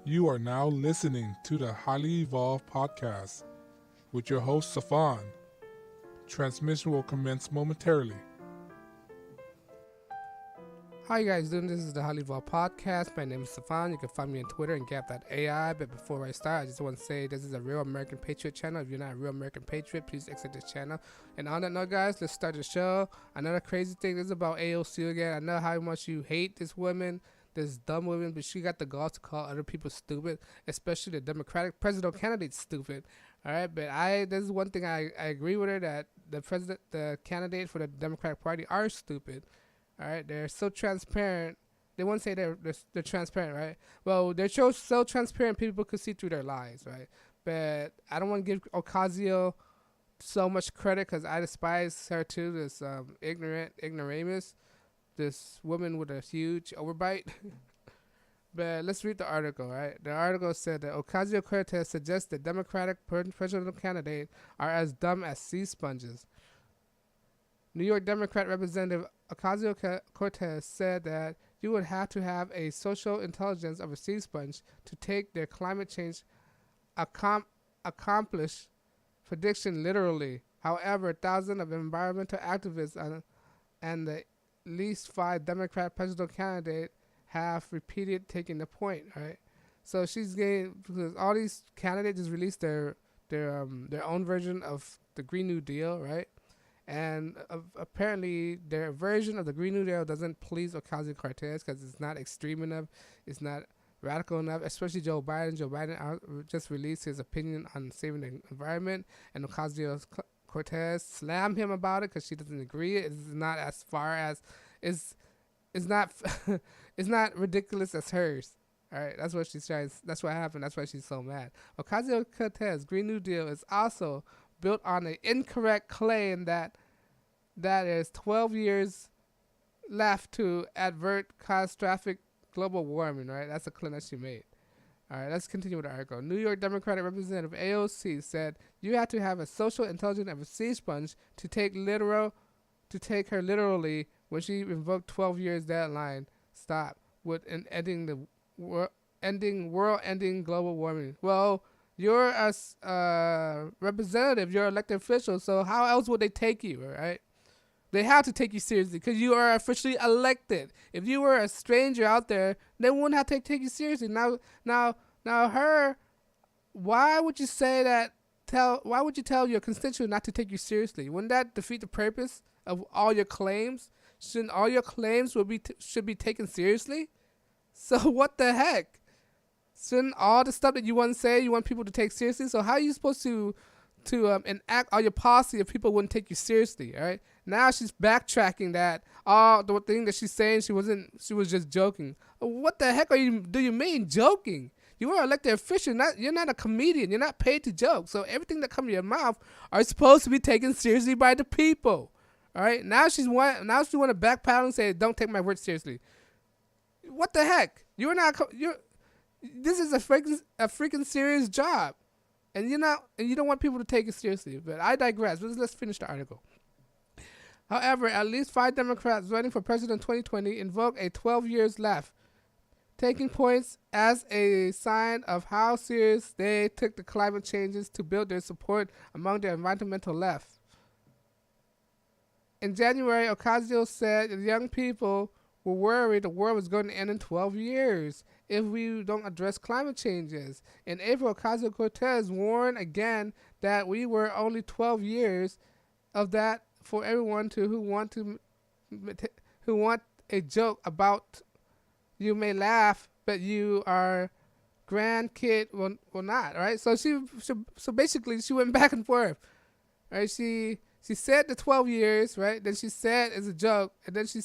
You are now listening to the Highly Evolved Podcast with your host, Safan. Transmission will commence momentarily. How you guys doing? This is the HighlyEvolvedPodcast Podcast. My name is Safan. You can find me on Twitter and Gap.ai. But before I start, I just want to say this is a Real American Patriot channel. If you're not a Real American Patriot, please exit this channel. And on that note, guys, let's start the show. Another crazy thing is about AOC again. I know how much you hate this woman, this dumb woman, but she got the gall to call other people stupid, especially the Democratic presidential candidate stupid. All right, but this is one thing I agree with her, that the candidate for the Democratic Party are stupid. All right, they're so transparent. They won't say they're transparent, right? Well, they're so transparent, people could see through their lies, right? But I don't want to give Ocasio so much credit because I despise her too. This ignoramus, this woman with a huge overbite. But let's read the article, right? The article said that Ocasio-Cortez suggests that Democratic presidential candidate are as dumb as sea sponges. New York Democrat Representative Ocasio-Cortez said that you would have to have a social intelligence of a sea sponge to take their climate change accomplished prediction literally. However, thousands of environmental activists and the least 5 Democrat presidential candidates have repeated taking the point, right? So she's getting, because all these candidates just released their own version of the Green New Deal, right? And apparently their version of the Green New Deal doesn't please Ocasio-Cortez because it's not extreme enough, it's not radical enough, especially Joe Biden. Joe Biden just released his opinion on saving the environment, and Ocasio-Cortez slammed him about it because she doesn't agree. It's not as far as, it's not it's not ridiculous as hers. All right, that's what she's trying. That's what happened. That's why she's so mad. Ocasio-Cortez Green New Deal is also built on an incorrect claim that there's 12 years left to avert catastrophic global warming, right? That's a claim that she made. All right, let's continue with the article. New York Democratic Representative AOC said you have to have a social intelligence of a sea sponge to take her literally when she invoked 12 years deadline stop with ending world-ending global warming. Well, you're a representative, you're an elected official, so how else would they take you, right? They have to take you seriously because you are officially elected. If you were a stranger out there, they wouldn't have to take you seriously. Now, her, why would you say that? Why would you tell your constituent not to take you seriously? Wouldn't that defeat the purpose of all your claims? Shouldn't all your claims should be taken seriously? So what the heck? Shouldn't all the stuff that you want to say, you want people to take seriously? So how are you supposed to enact all your policy if people wouldn't take you seriously? All right. Now she's backtracking that the thing that she's saying she was just joking. What the heck do you mean joking? You are an elected official. You're not a comedian. You're not paid to joke. So everything that comes to your mouth are supposed to be taken seriously by the people. All right. Now she want to backpedal and say, "Don't take my words seriously." What the heck? This is a freaking serious job, and you don't want people to take it seriously. But I digress. Let's finish the article. However, at least 5 Democrats running for president in 2020 invoke a 12 years left, taking points as a sign of how serious they took the climate changes to build their support among the environmental left. In January, Ocasio said that young people were worried the world was going to end in 12 years if we don't address climate changes. In April, Ocasio-Cortez warned again that we were only 12 years of that for everyone who want a joke about. You may laugh, but you are grandkid will not, right? So basically she went back and forth, right? She said the 12 years, right? Then she said it's a joke, and then she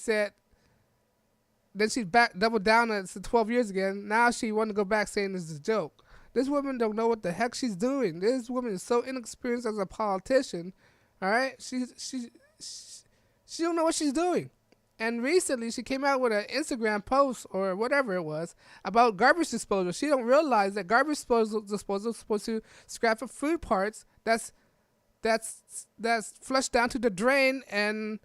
doubled down on it's 12 years again. Now she want to go back saying this is a joke. This woman don't know what the heck she's doing. This woman is so inexperienced as a politician. All right, she don't know what she's doing. And recently she came out with an Instagram post or whatever it was about garbage disposal. She don't realize that garbage disposal is supposed to scrap up food parts that's flushed down to the drain and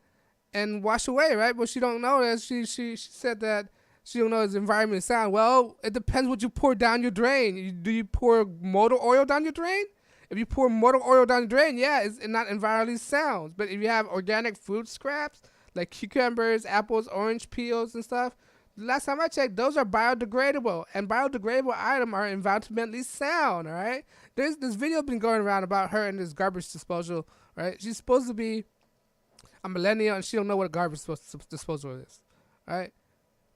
wash away, right? But she don't know that she said that She don't know is environmentally sound. Well, it depends what you pour down your drain. Do you pour motor oil down your drain? If you pour motor oil down the drain, yeah, it's not environmentally sound. But if you have organic food scraps, like cucumbers, apples, orange peels, and stuff, last time I checked, those are biodegradable. And biodegradable items are environmentally sound, all right? There's this video been going around about her and this garbage disposal, right? She's supposed to be a millennial, and she don't know what a garbage disposal is, all right?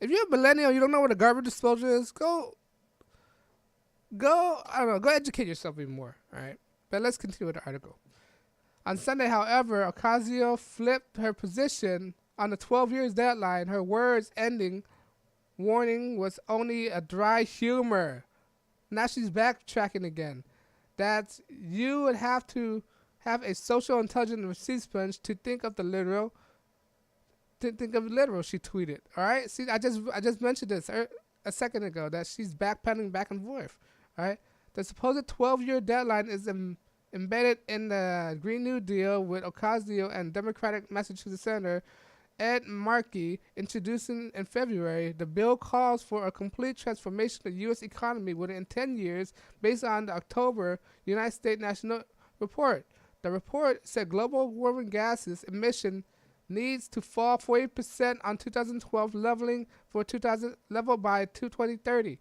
If you're a millennial, you don't know what a garbage disposal is, go, I don't know, go educate yourself even more, all right? But let's continue with the article. On Sunday, however, Ocasio flipped her position on the 12 years deadline. Her words ending warning was only a dry humor. Now she's backtracking again. That you would have to have a social intelligence receipt sponge to think of the literal. She tweeted. All right. See, I just mentioned this a second ago that she's backpedaling back and forth. All right. The supposed 12-year deadline is embedded in the Green New Deal with Ocasio and Democratic Massachusetts Senator Ed Markey introducing in February. The bill calls for a complete transformation of the U.S. economy within 10 years based on the October United States National Report. The report said global warming gases emission needs to fall 40% on 2012 level by 2030.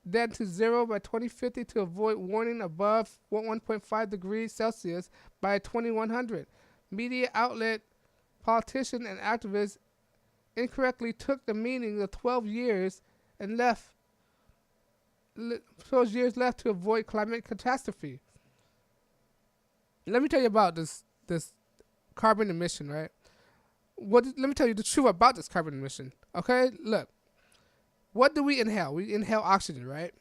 Then to zero by 2050 to avoid warning above 1.5 degrees Celsius by 2100. Media outlet, politicians, and activists incorrectly took the meaning of 12 years and 12 years left to avoid climate catastrophe. Let me tell you about this carbon emission, right? Let me tell you the truth about this carbon emission. Okay, look. What do we inhale? We inhale oxygen, right?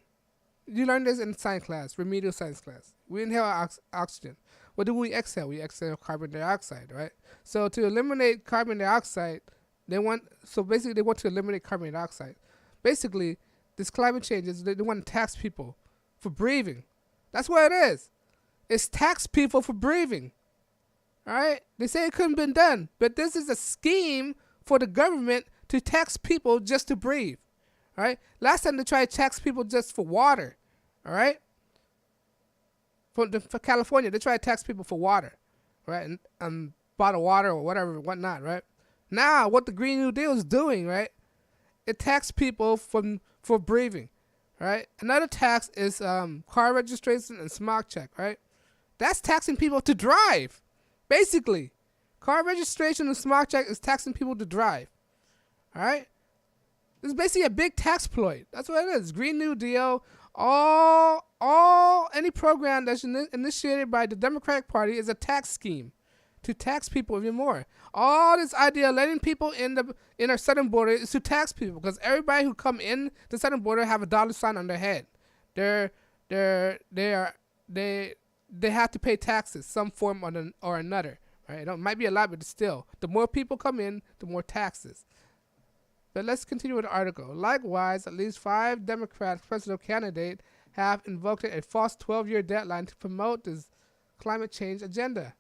You learned this in science class, remedial science class. We inhale oxygen. What do we exhale? We exhale carbon dioxide, right? So to eliminate carbon dioxide, they want to eliminate carbon dioxide. Basically, this climate change is they want to tax people for breathing. That's what it is. It's tax people for breathing. All right? They say it couldn't have been done, but this is a scheme for the government to tax people just to breathe. All right. Last time they tried to tax people just for water. All right. For California, they tried to tax people for water, right, and bottled water or whatnot, right. Now, what the Green New Deal is doing, right, it taxes people for breathing, right. Another tax is car registration and smog check, right. That's taxing people to drive, basically. Car registration and smog check is taxing people to drive, all right. It's basically a big tax ploy. That's what it is. Green New Deal, any program that's initiated by the Democratic Party is a tax scheme to tax people even more. All this idea of letting people in our southern border is to tax people because everybody who come in the southern border have a dollar sign on their head. They have to pay taxes, some form or another. Right? It might be a lot, but still, the more people come in, the more taxes. But let's continue with the article. Likewise, at least 5 Democratic presidential candidates have invoked a false 12-year deadline to promote this climate change agenda.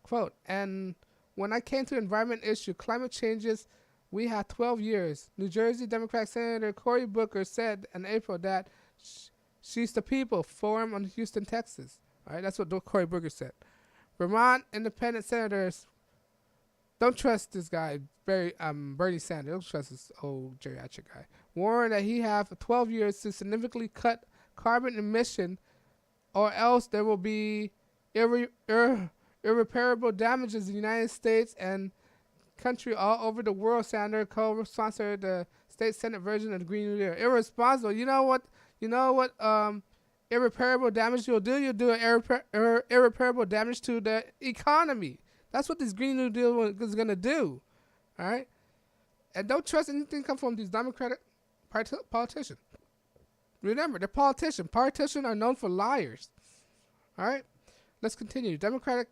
Quote, and when I came to the environment issue, climate changes, we have 12 years. New Jersey Democratic Senator Cory Booker said in April that she's the people forum on Houston, Texas. All right, that's what Cory Booker said. Vermont independent senators don't trust this guy, Bernie Sanders. Don't trust this old geriatric guy. Warned that he have 12 years to significantly cut carbon emission, or else there will be irreparable damages in the United States and country all over the world. Sanders co-sponsored the state Senate version of the Green New Deal. Irresponsible. You know what? Irreparable damage you'll do? You'll do irreparable damage to the economy. That's what this Green New Deal is going to do. All right? And don't trust anything come from these Democratic politicians. Remember, they're politicians. Politicians are known for liars. All right? Let's continue. Democratic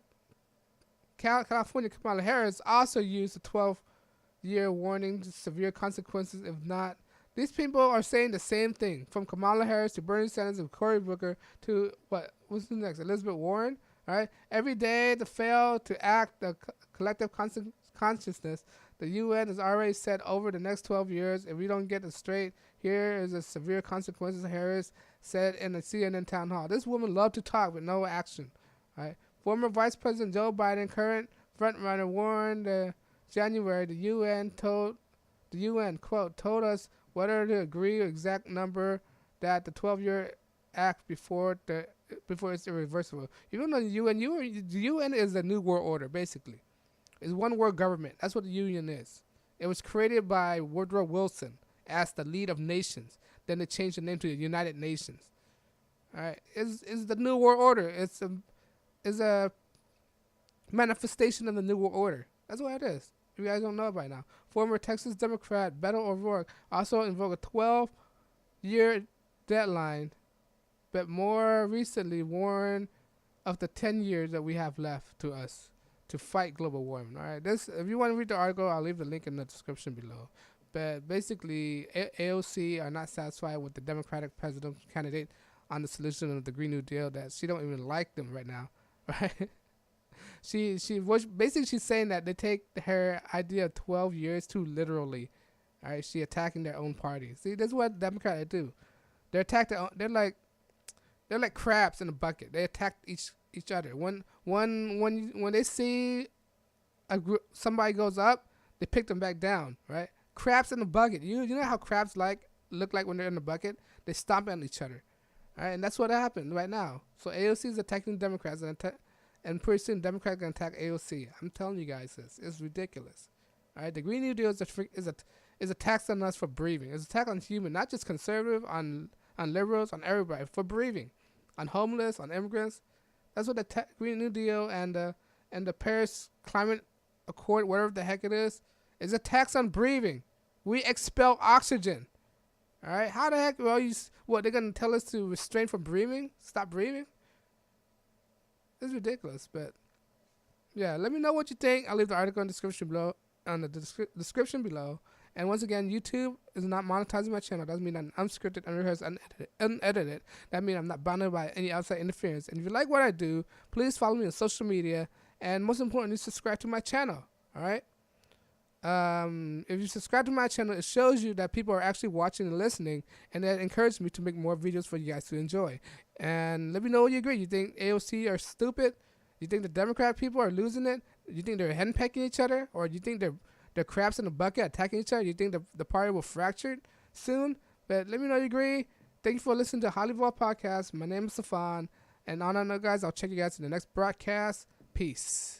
California Kamala Harris also used the 12-year warning to severe consequences if not. These people are saying the same thing, from Kamala Harris to Bernie Sanders and Cory Booker to what's next? Elizabeth Warren. All right. Every day, to fail to act the collective consciousness, The UN has already said over the next 12 years, if we don't get it straight, here is the severe consequences, Harris said in a CNN town hall. This woman loved to talk with no action. Right? Former Vice President Joe Biden, current frontrunner, warned January the UN, quote, told us whether to agree exact number that the 12-year act before it's irreversible. Even though the UN is the new world order, basically. It's one world government. That's what the UN is. It was created by Woodrow Wilson as the lead of nations. Then they changed the name to the United Nations. All right, it's the new world order. It's a manifestation of the new world order. That's what it is. If you guys don't know it by now. Former Texas Democrat Beto O'Rourke also invoked a 12-year deadline, but more recently warned of the 10 years that we have left to us to fight global warming. All right, if you want to read the article, I'll leave the link in the description below. But basically, AOC are not satisfied with the Democratic presidential candidate on the solution of the Green New Deal, that she don't even like them right now, right? She's saying that they take her idea of 12 years too literally. All right, she attacking their own party. See, that's what Democrats do. They attack their own. They're like crabs in a bucket. They attack each other. When they see somebody goes up, they pick them back down, right? Crabs in the bucket. You know how crabs look like when they're in the bucket? They stomp on each other. All right, and that's what happened right now. So AOC is attacking Democrats, and pretty soon Democrats are going to attack AOC. I'm telling you guys this. It's ridiculous. All right, the Green New Deal is a tax on us for breathing. It's a tax on human, not just conservative, on liberals, on everybody, for breathing, on homeless, on immigrants. That's what the Green New Deal and the Paris Climate Accord, whatever the heck it is a tax on breathing. We expel oxygen. All right, how the heck? What they're gonna tell us to restrain from breathing? Stop breathing? It's ridiculous. But yeah, let me know what you think. I'll leave the article in the description below. And once again, YouTube is not monetizing my channel. Doesn't mean I'm unscripted, unrehearsed, unedited. That means I'm not bounded by any outside interference. And if you like what I do, please follow me on social media. And most importantly, subscribe to my channel. All right. If you subscribe to my channel, it shows you that people are actually watching and listening, and that encourages me to make more videos for you guys to enjoy. And let me know what you agree. You think AOC are stupid? You think the Democrat people are losing it? You think they're henpecking each other? Or do you think they're crabs in a bucket attacking each other? Do you think the party will fracture soon? But let me know you agree. Thank you for listening to HighlyEvolvedPodcast. My name is Stefan. And on that note, guys, I'll check you guys in the next broadcast. Peace.